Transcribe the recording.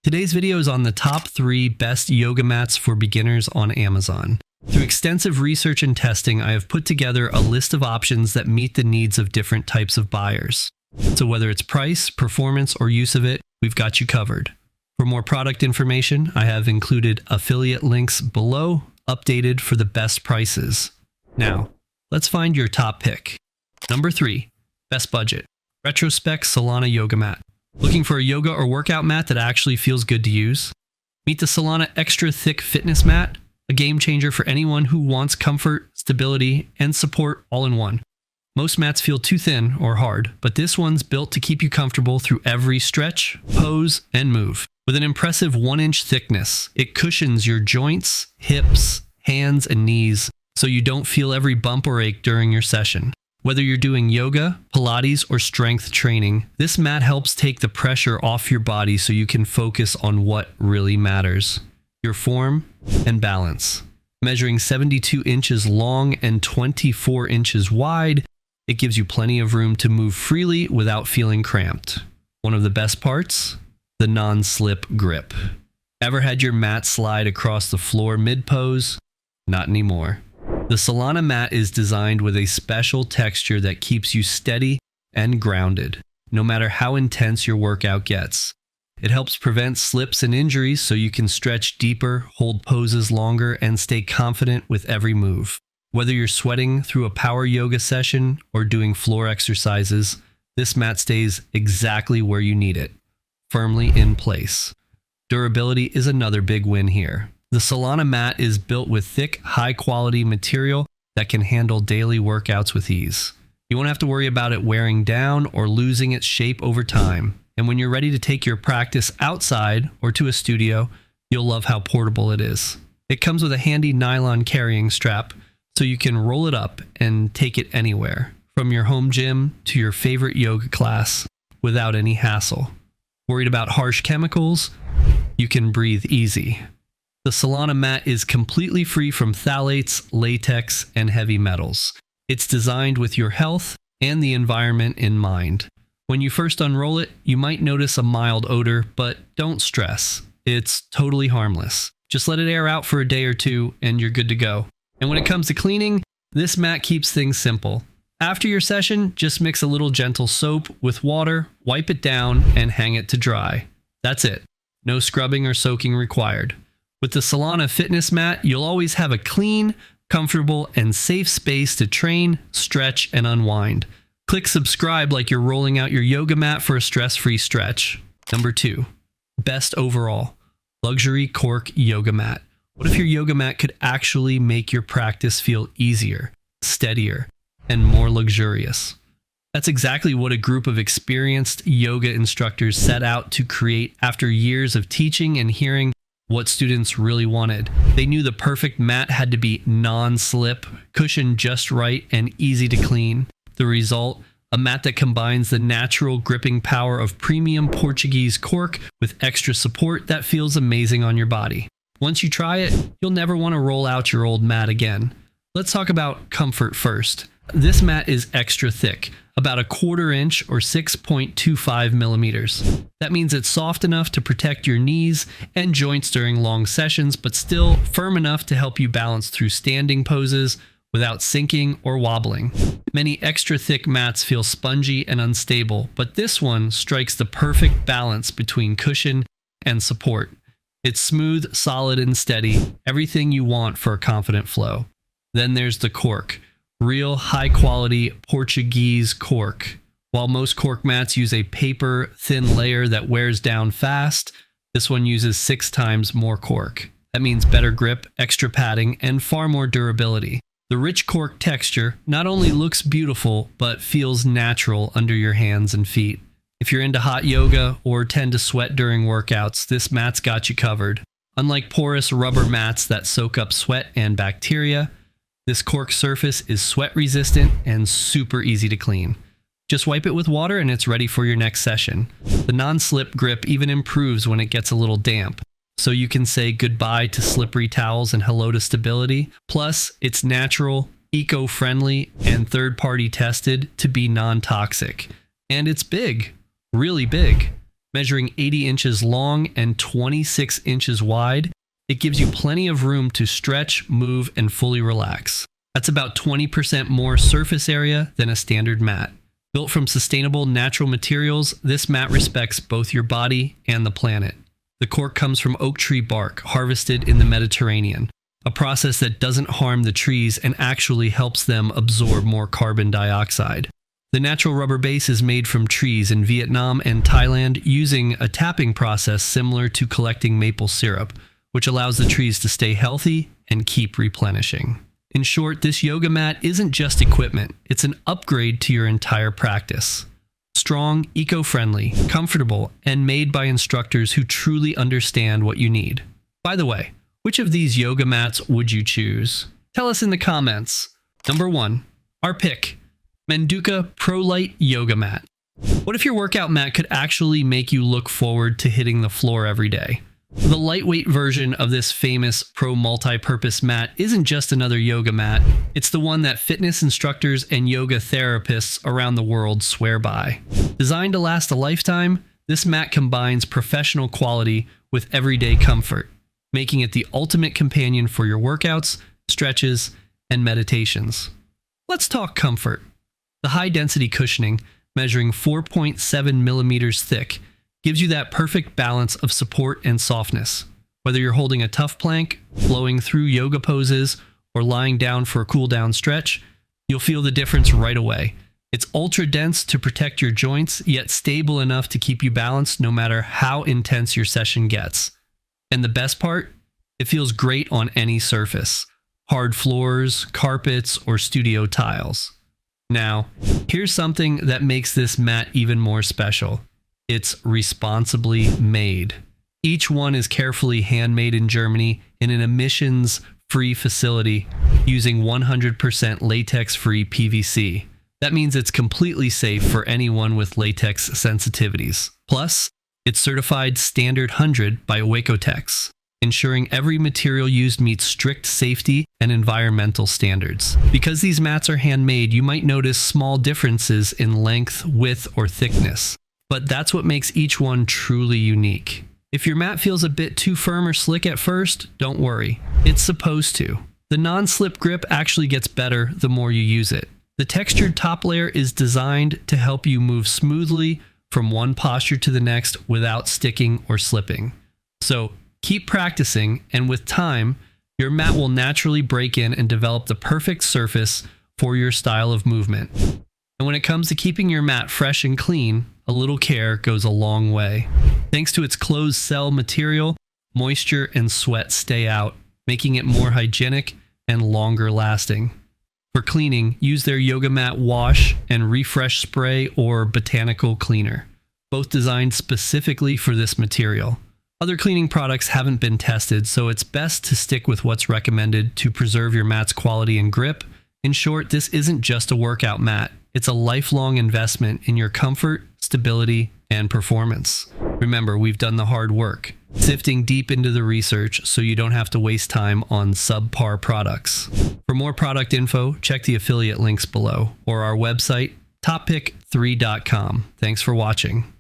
Today's video is on the top 3 best yoga mats for beginners on Amazon. Through extensive research and testing, I have put together a list of options that meet the needs of different types of buyers. So whether it's price, performance, or use of it, we've got you covered. For more product information, I have included affiliate links below, updated for the best prices. Now, let's find your top pick. Number 3, best budget, Retrospec Solana Yoga Mat. Looking for a yoga or workout mat that actually feels good to use? Meet the Solana Extra Thick Fitness Mat, a game changer for anyone who wants comfort, stability, and support all in one. Most mats feel too thin or hard, but this one's built to keep you comfortable through every stretch, pose, and move. With an impressive 1-inch thickness, it cushions your joints, hips, hands, and knees so you don't feel every bump or ache during your session. Whether you're doing yoga, Pilates, or strength training, this mat helps take the pressure off your body so you can focus on what really matters: your form and balance. Measuring 72 inches long and 24 inches wide, it gives you plenty of room to move freely without feeling cramped. One of the best parts? The non-slip grip. Ever had your mat slide across the floor mid-pose? Not anymore. The Solana mat is designed with a special texture that keeps you steady and grounded, no matter how intense your workout gets. It helps prevent slips and injuries so you can stretch deeper, hold poses longer, and stay confident with every move. Whether you're sweating through a power yoga session or doing floor exercises, this mat stays exactly where you need it, firmly in place. Durability is another big win here. The Solana mat is built with thick, high-quality material that can handle daily workouts with ease. You won't have to worry about it wearing down or losing its shape over time. And when you're ready to take your practice outside or to a studio, you'll love how portable it is. It comes with a handy nylon carrying strap, so you can roll it up and take it anywhere, from your home gym to your favorite yoga class, without any hassle. Worried about harsh chemicals? You can breathe easy. The Solana mat is completely free from phthalates, latex, and heavy metals. It's designed with your health and the environment in mind. When you first unroll it, you might notice a mild odor, but don't stress. It's totally harmless. Just let it air out for a day or two and you're good to go. And when it comes to cleaning, this mat keeps things simple. After your session, just mix a little gentle soap with water, wipe it down, and hang it to dry. That's it. No scrubbing or soaking required. With the Solana Fitness Mat, you'll always have a clean, comfortable, and safe space to train, stretch, and unwind. Click subscribe like you're rolling out your yoga mat for a stress-free stretch. Number 2, best overall, Luxury Cork Yoga Mat. What if your yoga mat could actually make your practice feel easier, steadier, and more luxurious? That's exactly what a group of experienced yoga instructors set out to create after years of teaching and hearing what students really wanted. They knew the perfect mat had to be non-slip, cushioned just right, and easy to clean. The result? A mat that combines the natural gripping power of premium Portuguese cork with extra support that feels amazing on your body. Once you try it, you'll never want to roll out your old mat again. Let's talk about comfort first. This mat is extra thick, about 1/4 inch or 6.25 millimeters. That means it's soft enough to protect your knees and joints during long sessions, but still firm enough to help you balance through standing poses without sinking or wobbling. Many extra thick mats feel spongy and unstable, but this one strikes the perfect balance between cushion and support. It's smooth, solid, and steady, everything you want for a confident flow. Then there's the cork. Real high-quality Portuguese cork. While most cork mats use a paper thin layer that wears down fast, this one uses 6 times more cork. That means better grip, extra padding, and far more durability. The rich cork texture not only looks beautiful, but feels natural under your hands and feet. If you're into hot yoga or tend to sweat during workouts, this mat's got you covered. Unlike porous rubber mats that soak up sweat and bacteria, this cork surface is sweat resistant and super easy to clean. Just wipe it with water and it's ready for your next session. The non-slip grip even improves when it gets a little damp, so you can say goodbye to slippery towels and hello to stability. Plus, it's natural, eco-friendly, and third-party tested to be non-toxic. And it's big, really big. Measuring 80 inches long and 26 inches wide, it gives you plenty of room to stretch, move, and fully relax. That's about 20% more surface area than a standard mat. Built from sustainable natural materials, this mat respects both your body and the planet. The cork comes from oak tree bark harvested in the Mediterranean, a process that doesn't harm the trees and actually helps them absorb more carbon dioxide. The natural rubber base is made from trees in Vietnam and Thailand using a tapping process similar to collecting maple syrup, which allows the trees to stay healthy and keep replenishing. In short, this yoga mat isn't just equipment, it's an upgrade to your entire practice. Strong, eco-friendly, comfortable, and made by instructors who truly understand what you need. By the way, which of these yoga mats would you choose? Tell us in the comments. Number 1. Our pick. Manduka PROlite Yoga Mat. What if your workout mat could actually make you look forward to hitting the floor every day? The lightweight version of this famous pro multi-purpose mat isn't just another yoga mat, it's the one that fitness instructors and yoga therapists around the world swear by. Designed to last a lifetime, this mat combines professional quality with everyday comfort, making it the ultimate companion for your workouts, stretches, and meditations. Let's talk comfort. The high-density cushioning, measuring 4.7 millimeters thick, gives you that perfect balance of support and softness. Whether you're holding a tough plank, flowing through yoga poses, or lying down for a cool-down stretch, you'll feel the difference right away. It's ultra-dense to protect your joints, yet stable enough to keep you balanced no matter how intense your session gets. And the best part? It feels great on any surface. Hard floors, carpets, or studio tiles. Now, here's something that makes this mat even more special. It's responsibly made. Each one is carefully handmade in Germany in an emissions-free facility using 100% latex-free PVC. That means it's completely safe for anyone with latex sensitivities. Plus, it's certified Standard 100 by Oekotex, ensuring every material used meets strict safety and environmental standards. Because these mats are handmade, you might notice small differences in length, width, or thickness. But that's what makes each one truly unique. If your mat feels a bit too firm or slick at first, don't worry. It's supposed to. The non-slip grip actually gets better the more you use it. The textured top layer is designed to help you move smoothly from one posture to the next without sticking or slipping. So keep practicing, and with time, your mat will naturally break in and develop the perfect surface for your style of movement. And when it comes to keeping your mat fresh and clean, a little care goes a long way. Thanks to its closed cell material, moisture and sweat stay out, making it more hygienic and longer lasting. For cleaning, use their yoga mat wash and refresh spray or botanical cleaner, both designed specifically for this material. Other cleaning products haven't been tested, so it's best to stick with what's recommended to preserve your mat's quality and grip. In short, this isn't just a workout mat. It's a lifelong investment in your comfort, stability, and performance. Remember, we've done the hard work, sifting deep into the research so you don't have to waste time on subpar products. For more product info, check the affiliate links below or our website, toppick3.com. Thanks for watching.